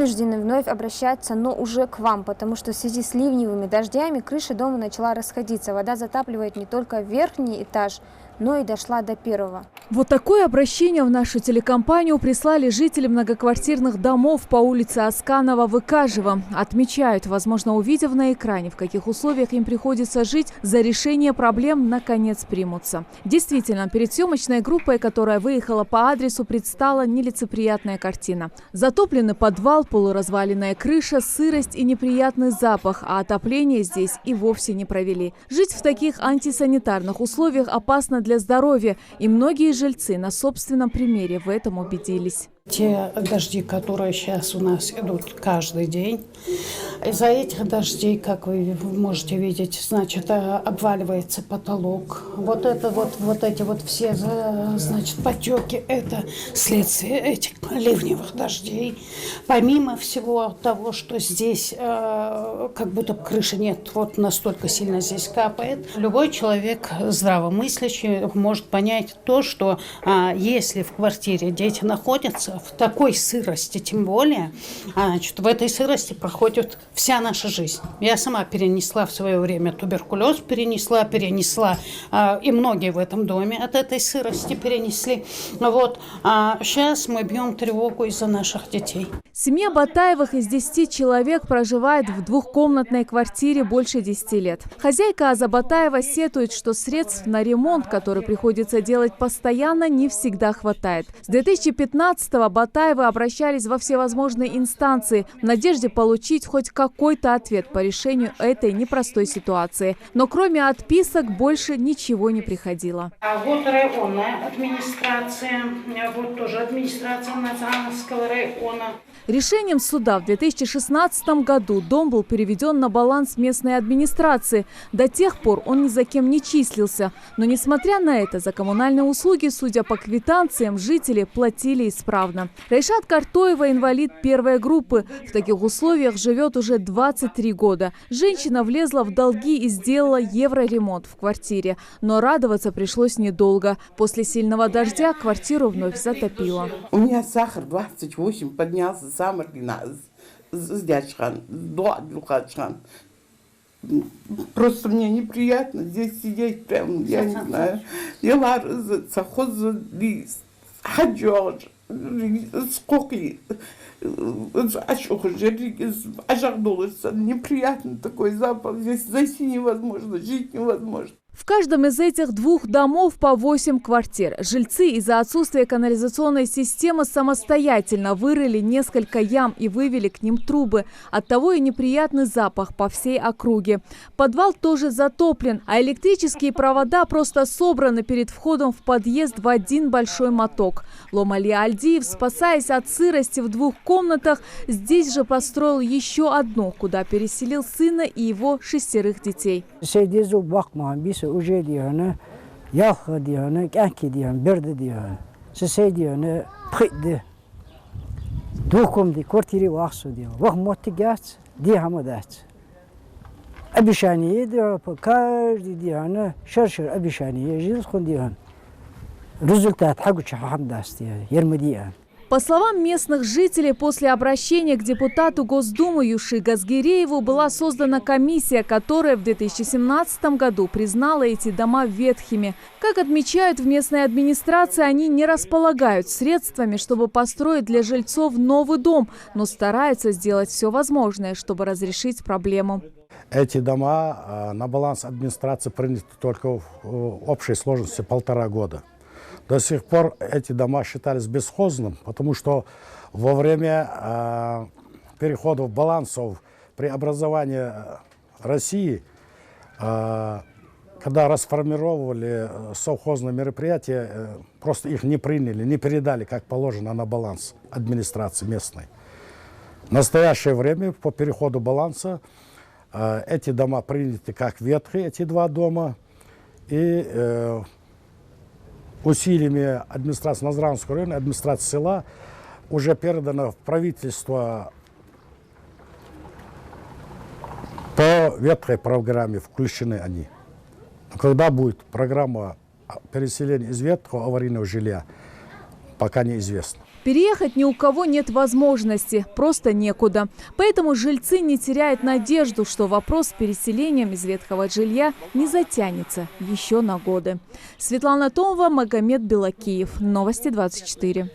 вынуждены вновь обращаться, но уже к вам, потому что в связи с ливневыми дождями крыша дома начала расходиться. Вода затапливает не только верхний этаж, но и дошла до первого. Вот такое обращение в нашу телекомпанию прислали жители многоквартирных домов по улице Асканова в Икажево. Отмечают, возможно, увидев на экране, в каких условиях им приходится жить, за решение проблем наконец примутся. Действительно, перед съемочной группой, которая выехала по адресу, предстала нелицеприятная картина. Затопленный подвал, полуразваленная крыша, сырость и неприятный запах, а отопление здесь и вовсе не провели. Жить в таких антисанитарных условиях опасно для здоровья, и многие жильцы на собственном примере в этом убедились. Те дожди, которые сейчас у нас идут каждый день, из-за этих дождей, как вы можете видеть, значит, обваливается потолок. Вот эти все, значит, потеки, это следствие этих ливневых дождей. Помимо всего того, что здесь как будто крыши нет, вот настолько сильно здесь капает, любой человек здравомыслящий может понять то, что если в квартире дети находятся, в такой сырости, тем более, значит, в этой сырости проходит вся наша жизнь. Я сама перенесла в свое время туберкулез, перенесла, и многие в этом доме от этой сырости перенесли. Вот. А сейчас мы бьем тревогу из-за наших детей. Семья Батаевых из 10 человек проживает в двухкомнатной квартире больше 10 лет. Хозяйка Аза Батаева сетует, что средств на ремонт, который приходится делать постоянно, не всегда хватает. С 2015-го Батаевы обращались во всевозможные инстанции в надежде получить хоть какой-то ответ по решению этой непростой ситуации. Но кроме отписок больше ничего не приходило. А вот районная администрация, вот тоже администрация Назановского района. Решением суда в 2016 году дом был переведен на баланс местной администрации. До тех пор он ни за кем не числился. Но несмотря на это, за коммунальные услуги, судя по квитанциям, жители платили исправно. Райшат Картоева – инвалид первой группы. В таких условиях живет уже 23 года. Женщина влезла в долги и сделала евроремонт в квартире. Но радоваться пришлось недолго. После сильного дождя квартиру вновь затопило. У меня сахар 28 поднялся. Просто мне неприятно здесь сидеть, прям, я не знаю. Неприятно такой запах, здесь зайти невозможно, жить невозможно. В каждом из этих двух домов по 8 квартир. Жильцы из-за отсутствия канализационной системы самостоятельно вырыли несколько ям и вывели к ним трубы. Оттого и неприятный запах по всей округе. Подвал тоже затоплен, а электрические провода просто собраны перед входом в подъезд в один большой моток. Ломали Альдиев, спасаясь от сырости в двух комнатах, здесь же построил еще одну, куда переселил сына и его 6 детей. Уже диана, яха диана, кяки диана, берда диана. Соседи придде. Духом ди квартире вахсу диана. Вах мотигяц, диамадац. Обещание диана, каждый диана, шаршар обещание, жил хон диана. Результат хагуча хамдаст диана, ермадиан. По словам местных жителей, после обращения к депутату Госдумы Юши Газгирееву была создана комиссия, которая в 2017 году признала эти дома ветхими. Как отмечают в местной администрации, они не располагают средствами, чтобы построить для жильцов новый дом, но стараются сделать все возможное, чтобы разрешить проблему. Эти дома на баланс администрации приняты только в общей сложности 1,5 года. До сих пор эти дома считались бесхозным, потому что во время перехода балансов при образовании России, когда расформировали совхозные мероприятия, просто их не приняли, не передали, как положено, на баланс администрации местной. В настоящее время по переходу баланса эти дома приняты как ветхие, эти два дома, и усилиями администрации Назранского района, администрации села уже передано в правительство по ветхой программе, включены они. Но когда будет программа переселения из ветхого аварийного жилья, пока неизвестно. Переехать ни у кого нет возможности, просто некуда. Поэтому жильцы не теряют надежду, что вопрос с переселением из ветхого жилья не затянется еще на годы. Светлана Томова, Магомед Белакиев. Новости 24.